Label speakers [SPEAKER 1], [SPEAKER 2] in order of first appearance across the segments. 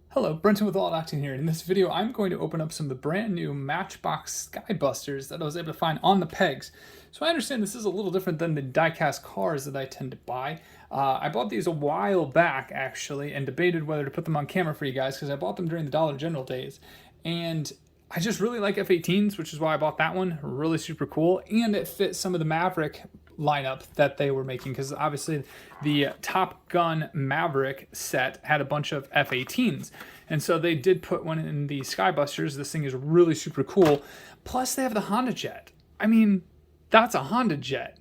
[SPEAKER 1] Hello, Brenton with All Acting here. In this video, I'm going to open up some of the brand new Matchbox Skybusters that I was able to find on the pegs. So I understand this is a little different than the die-cast cars that I tend to buy. I bought these a while back, actually, and debated whether to put them on camera for you guys because I bought them during the Dollar General days. And I just really like F-18s, which is why I bought that one. Really super cool. And it fits some of the Maverick lineup that they were making, because obviously the Top Gun Maverick set had a bunch of F-18s, and so they did put one in the Skybusters. This thing is really super cool. Plus they have the Honda Jet. I mean, that's a Honda Jet.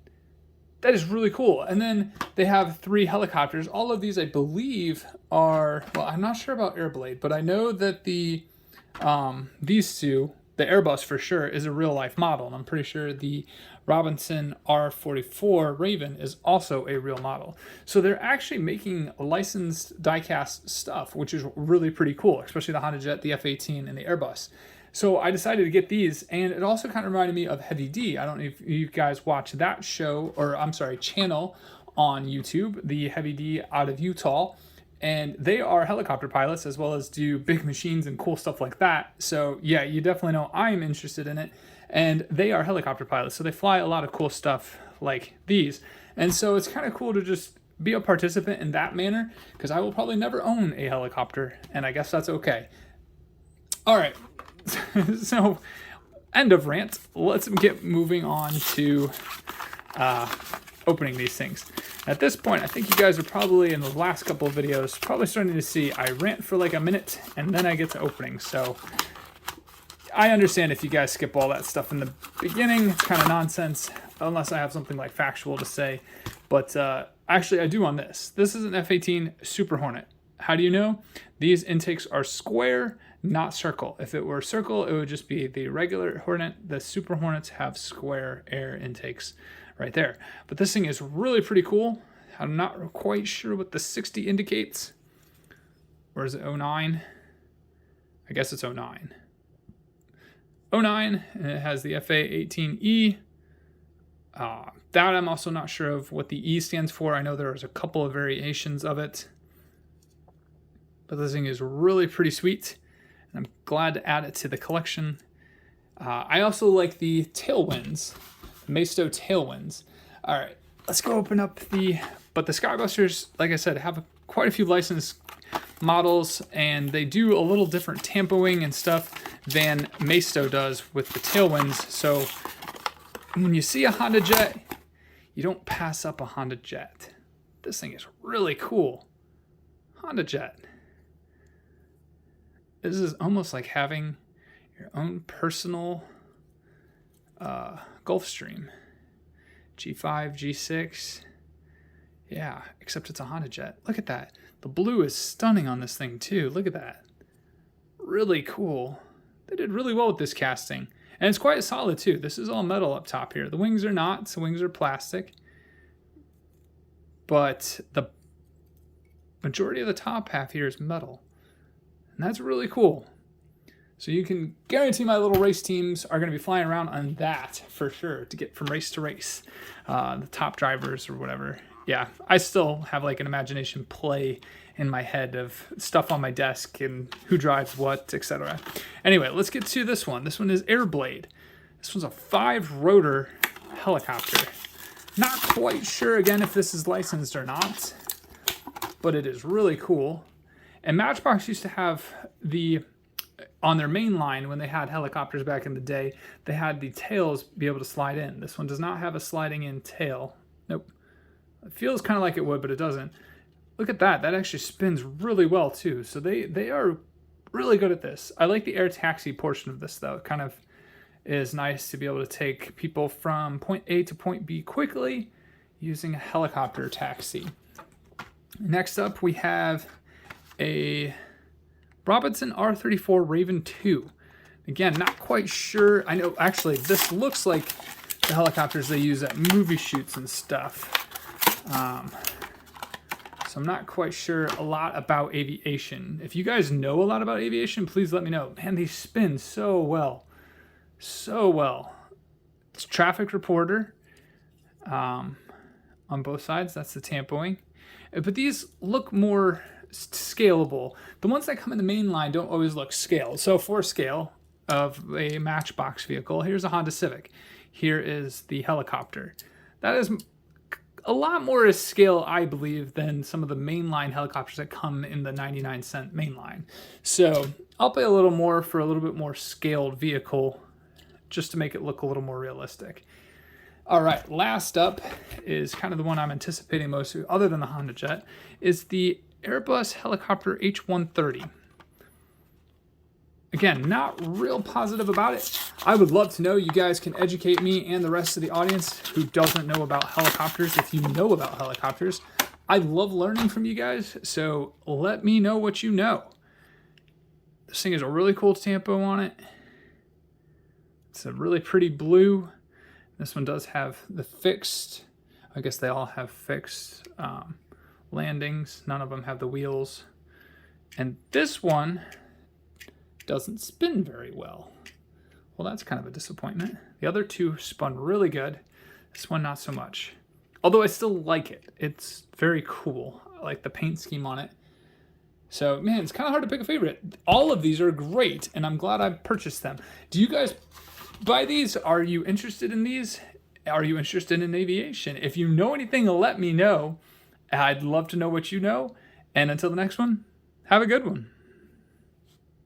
[SPEAKER 1] That is really cool. And then they have 3 helicopters. All of these I believe are, well, I'm not sure about Airblade, but I know that the these two, the Airbus for sure, is a real life model, and I'm pretty sure the Robinson R44 Raven is also a real model. So they're actually making licensed diecast stuff, which is really pretty cool, especially the Honda Jet, the F-18, and the Airbus. So I decided to get these, and it also kind of reminded me of Heavy D. I don't know if you guys watch that show, or I'm sorry, channel on YouTube, the Heavy D out of Utah. And they are helicopter pilots as well as do big machines and cool stuff like that. So yeah, you definitely know I'm interested in it. And they are helicopter pilots, so they fly a lot of cool stuff like these. And so it's kind of cool to just be a participant in that manner, because I will probably never own a helicopter, and I guess that's okay. All right, so end of rant. Let's get moving on to opening these things. At this point, I think you guys are probably, in the last couple of videos, probably starting to see I rant for like a minute and then I get to opening. So I understand if you guys skip all that stuff in the beginning. It's kind of nonsense unless I have something like factual to say. But actually I do on this. This is an F-18 Super Hornet. How do you know? These intakes are square, not circle. If it were circle, it would just be the regular Hornet. The Super Hornets have square air intakes right there. But this thing is really pretty cool. I'm not quite sure what the 60 indicates. Or is it 09? I guess it's 09. 09, and it has the FA-18E. That I'm also not sure of what the E stands for. I know there's a couple of variations of it. But this thing is really pretty sweet, and I'm glad to add it to the collection. I also like the tailwinds. Maisto tailwinds. All right, let's go open up but the Skybusters, like I said, have quite a few licensed models, and they do a little different tampoing and stuff than Maisto does with the tailwinds. So when you see a Honda Jet, you don't pass up a Honda Jet. This thing is really cool. Honda Jet. This is almost like having your own personal Gulfstream. G5, G6. Yeah, except it's a Honda Jet. Look at that. The blue is stunning on this thing too. Look at that. Really cool. They did really well with this casting. And it's quite solid too. This is all metal up top here. The wings are not. The wings are plastic. But the majority of the top half here is metal. And that's really cool. So you can guarantee my little race teams are going to be flying around on that for sure to get from race to race. The top drivers or whatever. Yeah, I still have like an imagination play in my head of stuff on my desk and who drives what, etc. Anyway, let's get to this one. This one is Airblade. This one's a 5-rotor helicopter. Not quite sure again if this is licensed or not, but it is really cool. And Matchbox used to have on their main line, when they had helicopters back in the day, they had the tails be able to slide in. This one does not have a sliding in tail. Nope. It feels kind of like it would, but it doesn't. Look at that. That actually spins really well too. So they are really good at this. I like the air taxi portion of this though. It kind of is nice to be able to take people from point A to point B quickly using a helicopter taxi. Next up we have a Robinson R34 Raven 2. Again, not quite sure. I know, actually, this looks like the helicopters they use at movie shoots and stuff. So I'm not quite sure a lot about aviation. If you guys know a lot about aviation, please let me know. Man, these spin so well. So well. It's traffic reporter on on both sides. That's the tampoing. But these look more scalable. The ones that come in the main line don't always look scaled. So for scale of a Matchbox vehicle, here's a Honda Civic. Here is the helicopter. That is a lot more to scale, I believe, than some of the mainline helicopters that come in the 99-cent mainline. So I'll pay a little more for a little bit more scaled vehicle just to make it look a little more realistic. All right, last up is kind of the one I'm anticipating most, other than the Honda Jet, is the Airbus Helicopter H130. Again, not real positive about it. I would love to know. You guys can educate me and the rest of the audience who doesn't know about helicopters. If you know about helicopters, I love learning from you guys, so let me know what you know. This thing has a really cool tampo on it. It's a really pretty blue. This one does have the fixed, I guess they all have fixed landings. None of them have the wheels. And this one doesn't spin very well. Well, that's kind of a disappointment. The other two spun really good. This one, not so much. Although I still like it. It's very cool. I like the paint scheme on it. So, man, it's kind of hard to pick a favorite. All of these are great, and I'm glad I purchased them. Do you guys buy these? Are you interested in these? Are you interested in aviation? If you know anything, let me know. I'd love to know what you know. And until the next one, have a good one.